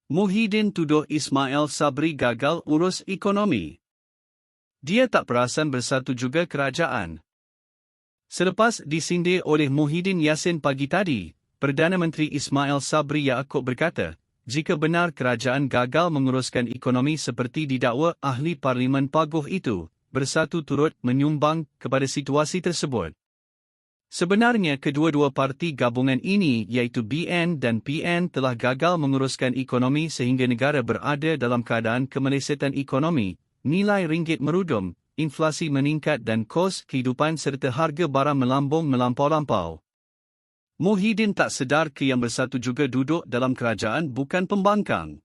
Muhyiddin tuduh Ismail Sabri gagal urus ekonomi. Dia tak perasan bersatu juga kerajaan. Selepas disindir oleh Muhyiddin Yassin pagi tadi, Perdana Menteri Ismail Sabri Yaakob berkata, jika benar kerajaan gagal menguruskan ekonomi seperti didakwa ahli Parlimen Paguh itu, bersatu turut menyumbang kepada situasi tersebut. Sebenarnya kedua-dua parti gabungan ini iaitu BN dan PN telah gagal menguruskan ekonomi sehingga negara berada dalam keadaan kemelesetan ekonomi, nilai ringgit merudum, inflasi meningkat dan kos kehidupan serta harga barang melambung melampau-lampau. Muhyiddin tak sedar ke yang bersatu juga duduk dalam kerajaan bukan pembangkang.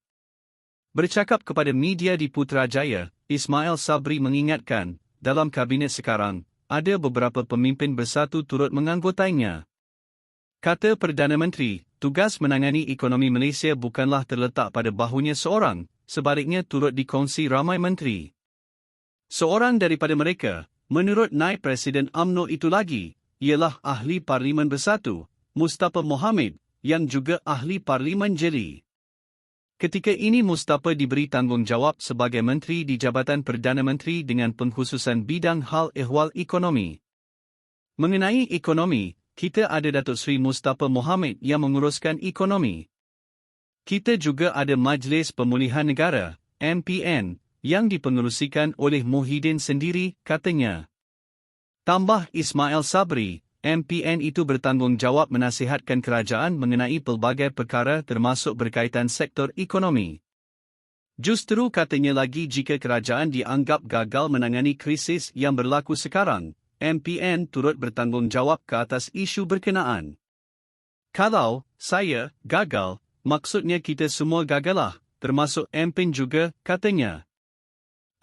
Bercakap kepada media di Putrajaya, Ismail Sabri mengingatkan, dalam kabinet sekarang, ada beberapa pemimpin bersatu turut menganggotainya. Kata Perdana Menteri, tugas menangani ekonomi Malaysia bukanlah terletak pada bahunya seorang, sebaliknya turut dikongsi ramai menteri. Seorang daripada mereka, menurut Naib Presiden UMNO itu lagi, ialah Ahli Parlimen Bersatu, Mustafa Mohammed, yang juga Ahli Parlimen Jeli. Ketika ini Mustafa diberi tanggungjawab sebagai Menteri di Jabatan Perdana Menteri dengan pengkhususan bidang hal ehwal ekonomi. Mengenai ekonomi, kita ada Datuk Seri Mustafa Mohammed yang menguruskan ekonomi. Kita juga ada Majlis Pemulihan Negara, MPN, yang dipengerusikan oleh Muhyiddin sendiri, katanya. Tambah Ismail Sabri, MPN itu bertanggungjawab menasihatkan kerajaan mengenai pelbagai perkara termasuk berkaitan sektor ekonomi. Justru katanya lagi jika kerajaan dianggap gagal menangani krisis yang berlaku sekarang, MPN turut bertanggungjawab ke atas isu berkenaan. Kalau saya gagal, maksudnya kita semua gagallah, termasuk MPN juga, katanya.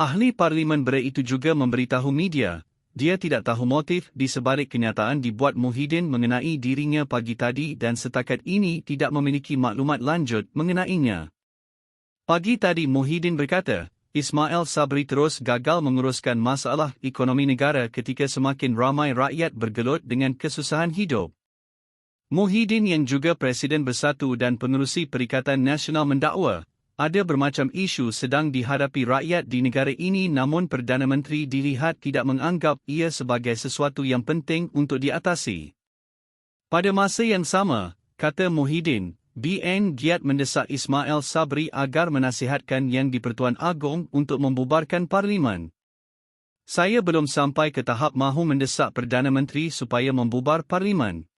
Ahli Parlimen Berat itu juga memberitahu media, dia tidak tahu motif di sebalik kenyataan dibuat Muhyiddin mengenai dirinya pagi tadi dan setakat ini tidak memiliki maklumat lanjut mengenainya. Pagi tadi Muhyiddin berkata, Ismail Sabri terus gagal menguruskan masalah ekonomi negara ketika semakin ramai rakyat bergelut dengan kesusahan hidup. Muhyiddin yang juga Presiden Bersatu dan Pengerusi Perikatan Nasional mendakwa, ada bermacam isu sedang dihadapi rakyat di negara ini namun Perdana Menteri dilihat tidak menganggap ia sebagai sesuatu yang penting untuk diatasi. Pada masa yang sama, kata Muhyiddin, BN giat mendesak Ismail Sabri agar menasihatkan Yang di-Pertuan Agong untuk membubarkan Parlimen. Saya belum sampai ke tahap mahu mendesak Perdana Menteri supaya membubar Parlimen.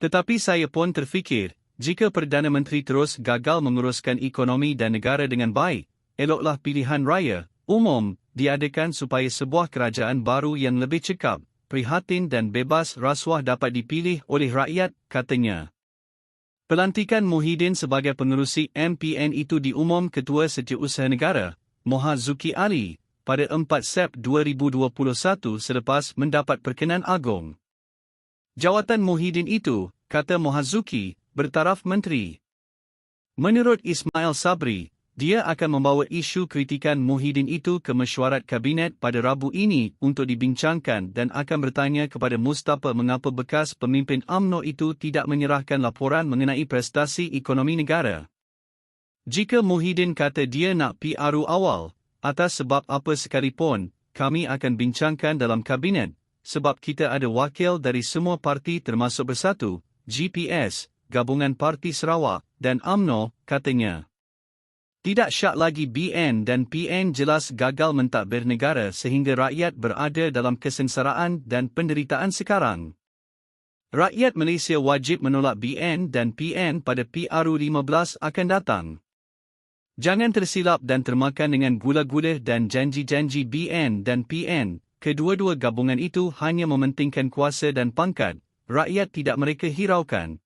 Tetapi saya pun terfikir, jika Perdana Menteri terus gagal menguruskan ekonomi dan negara dengan baik, eloklah pilihan raya, umum, diadakan supaya sebuah kerajaan baru yang lebih cekap, prihatin dan bebas rasuah dapat dipilih oleh rakyat, katanya. Pelantikan Muhyiddin sebagai pengerusi MPN itu diumum Ketua Setiausaha Negara, Mohazuki Ali, pada 4 Sep 2021 selepas mendapat perkenan agung. Jawatan Muhyiddin itu, kata Mohazuki, bertaraf menteri. Menurut Ismail Sabri, dia akan membawa isu kritikan Muhyiddin itu ke mesyuarat kabinet pada Rabu ini untuk dibincangkan dan akan bertanya kepada Mustafa mengapa bekas pemimpin UMNO itu tidak menyerahkan laporan mengenai prestasi ekonomi negara. Jika Muhyiddin kata dia nak PRU awal, atas sebab apa sekalipun, kami akan bincangkan dalam kabinet, sebab kita ada wakil dari semua parti termasuk Bersatu, GPS, Gabungan Parti Sarawak, dan UMNO, katanya. Tidak syak lagi BN dan PN jelas gagal mentadbir negara sehingga rakyat berada dalam kesengsaraan dan penderitaan sekarang. Rakyat Malaysia wajib menolak BN dan PN pada PRU 15 akan datang. Jangan tersilap dan termakan dengan gula-gula dan janji-janji BN dan PN, kedua-dua gabungan itu hanya mementingkan kuasa dan pangkat, rakyat tidak mereka hiraukan.